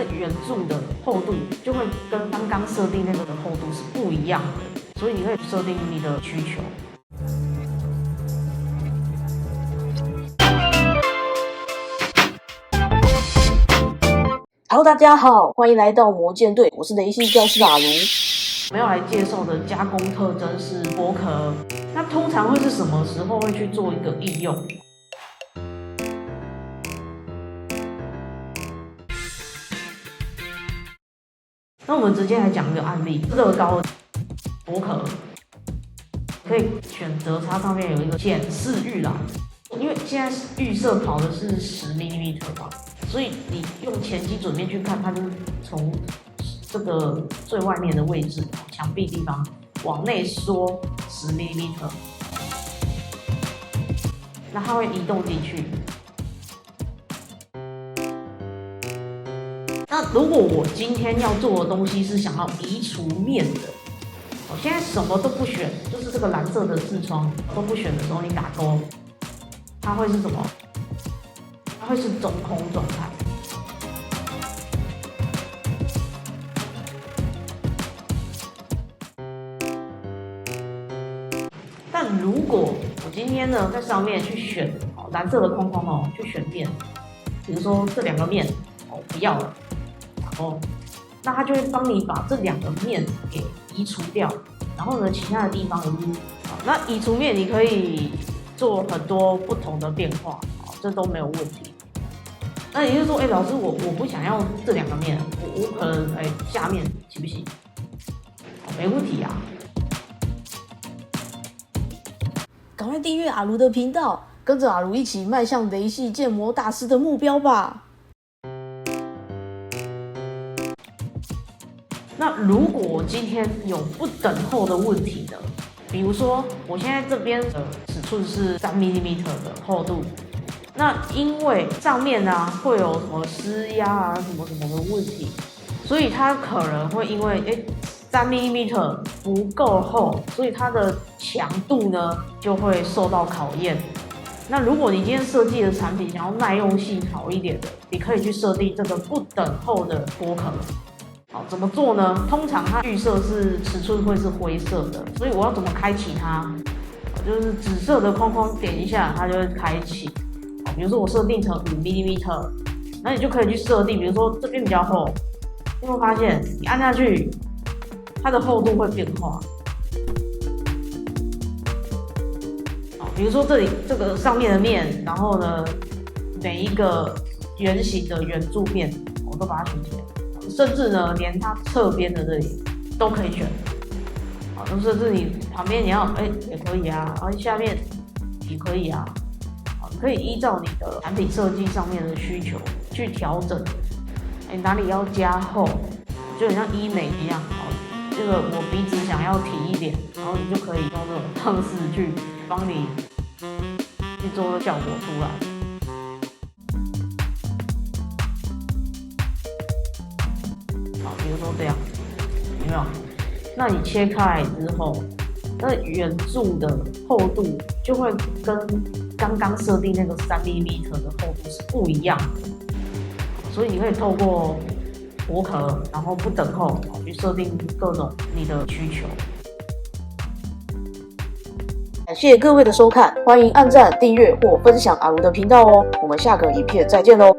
那圆柱的厚度就会跟刚刚设定那个的厚度是不一样的，所以你可以设定你的需求。Hello， 大家好，欢迎来到魔剑队，我是雷系教师阿卢。我们要来介绍的加工特征是剥壳，那通常会是什么时候会去做一个应用？那我们直接来讲一个案例，乐高剥壳可以选择它上面有一个显示预览，因为现在预设跑的是10mm嘛，所以你用前基准面去看，它就是从这个最外面的位置墙壁地方往内缩10mm，那它会移动进去。那如果我今天要做的东西是想要移除面的，我现在什么都不选，就是这个蓝色的视窗都不选的时候，你打勾，它会是什么？它会是中空状态。但如果我今天呢在上面去选蓝色的框框去选面，比如说这两个面不要了。那它就会帮你把这两个面给移除掉，然后呢，其他的地方那移除面你可以做很多不同的变化，这都没有问题。那也就是说，老师我不想要这两个面，我可能下面行不行？没问题啊。赶快订阅阿卢的频道，跟着阿卢一起迈向雷系建模大师的目标吧。那如果我今天有不等厚的问题呢？比如说我现在这边的尺寸是3mm的厚度，那因为上面会有什么施压什么什么的问题，所以它可能会因为3mm不够厚，所以它的强度呢就会受到考验。那如果你今天设计的产品想要耐用性好一点的，你可以去设定这个不等厚的剥壳。好，怎么做呢？通常它预设是尺寸会是灰色的，所以我要怎么开启它？就是紫色的框框点一下，它就会开启。比如说我设定成5mm，那你就可以去设定，比如说这边比较厚，你会发现你按下去，它的厚度会变化。比如说这里这个上面的面，然后呢，每一个圆形的圆柱面，我都把它选起来。甚至呢，连它侧边的这里都可以选，甚至你旁边你要也可以啊，然后下面也可以啊，可以依照你的产品设计上面的需求去调整，哪里要加厚，就很像医美一样，这个我鼻子想要提一点，然后你就可以用这种方式去帮你去做效果出来。比如说这样，有没有？那你切开来之后，那圆柱的厚度就会跟刚刚设定那个3mm的厚度是不一样的，所以你可以透过剥壳，然后不等厚去设定各种你的需求。感谢各位的收看，欢迎按赞、订阅或分享阿卢的频道哦。我们下个影片再见喽。